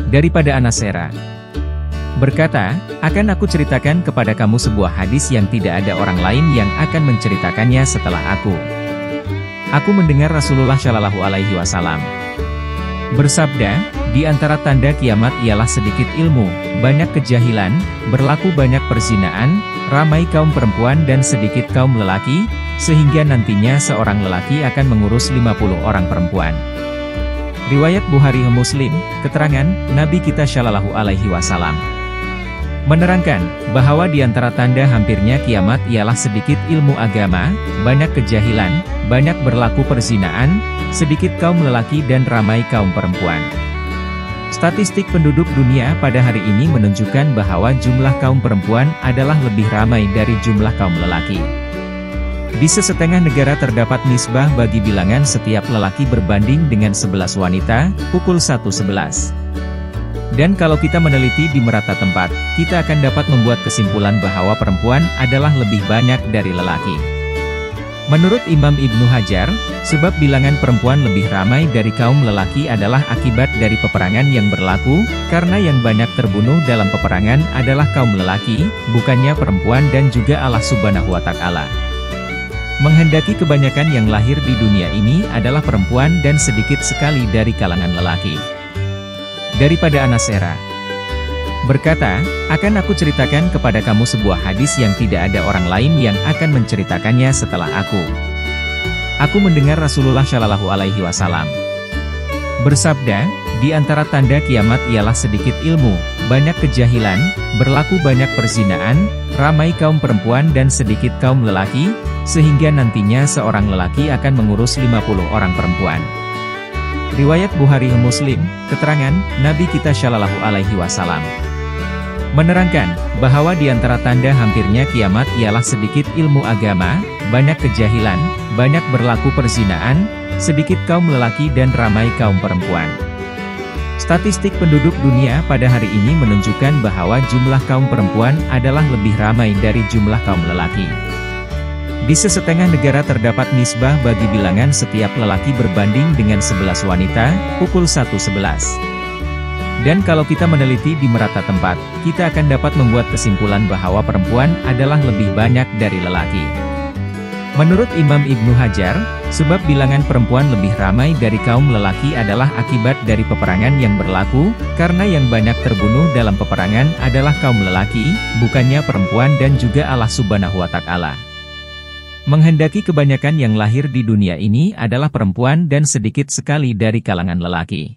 daripada Anasera. Berkata, akan aku ceritakan kepada kamu sebuah hadis yang tidak ada orang lain yang akan menceritakannya setelah aku. Aku mendengar Rasulullah Shallallahu Alaihi Wasallam bersabda, di antara tanda kiamat ialah sedikit ilmu, banyak kejahilan, berlaku banyak perzinaan, ramai kaum perempuan dan sedikit kaum lelaki, sehingga nantinya seorang lelaki akan mengurus 50 orang perempuan. Riwayat Bukhari Muslim, keterangan Nabi kita Shallallahu Alaihi Wasallam menerangkan bahwa di antara tanda hampirnya kiamat ialah sedikit ilmu agama, banyak kejahilan, banyak berlaku perzinaan, sedikit kaum lelaki dan ramai kaum perempuan. Statistik penduduk dunia pada hari ini menunjukkan bahwa jumlah kaum perempuan adalah lebih ramai dari jumlah kaum lelaki. Di sesetengah negara terdapat nisbah bagi bilangan setiap lelaki berbanding dengan 11 wanita, pukul 1:11. Dan kalau kita meneliti di merata tempat, kita akan dapat membuat kesimpulan bahwa perempuan adalah lebih banyak dari lelaki. Menurut Imam Ibnu Hajar, sebab bilangan perempuan lebih ramai dari kaum lelaki adalah akibat dari peperangan yang berlaku, karena yang banyak terbunuh dalam peperangan adalah kaum lelaki, bukannya perempuan dan juga Allah Subhanahu wa Ta'ala menghendaki kebanyakan yang lahir di dunia ini adalah perempuan dan sedikit sekali dari kalangan lelaki. Daripada Anasera. Berkata, akan aku ceritakan kepada kamu sebuah hadis yang tidak ada orang lain yang akan menceritakannya setelah aku. Aku mendengar Rasulullah Shallallahu Alaihi Wasallam bersabda, di antara tanda kiamat ialah sedikit ilmu, banyak kejahilan, berlaku banyak perzinaan, ramai kaum perempuan dan sedikit kaum lelaki, sehingga nantinya seorang lelaki akan mengurus 50 orang perempuan. Riwayat Bukhari Muslim, keterangan Nabi kita Shallallahu Alaihi Wasallam menerangkan bahwa di antara tanda hampirnya kiamat ialah sedikit ilmu agama, banyak kejahilan, banyak berlaku perzinaan, sedikit kaum lelaki dan ramai kaum perempuan. Statistik penduduk dunia pada hari ini menunjukkan bahwa jumlah kaum perempuan adalah lebih ramai dari jumlah kaum lelaki. Di sesetengah negara terdapat nisbah bagi bilangan setiap lelaki berbanding dengan 11 wanita, pukul 1:11. Dan kalau kita meneliti di merata tempat, kita akan dapat membuat kesimpulan bahwa perempuan adalah lebih banyak dari lelaki. Menurut Imam Ibnu Hajar, sebab bilangan perempuan lebih ramai dari kaum lelaki adalah akibat dari peperangan yang berlaku, karena yang banyak terbunuh dalam peperangan adalah kaum lelaki, bukannya perempuan dan juga Allah Subhanahu wa Ta'ala menghendaki kebanyakan yang lahir di dunia ini adalah perempuan dan sedikit sekali dari kalangan lelaki.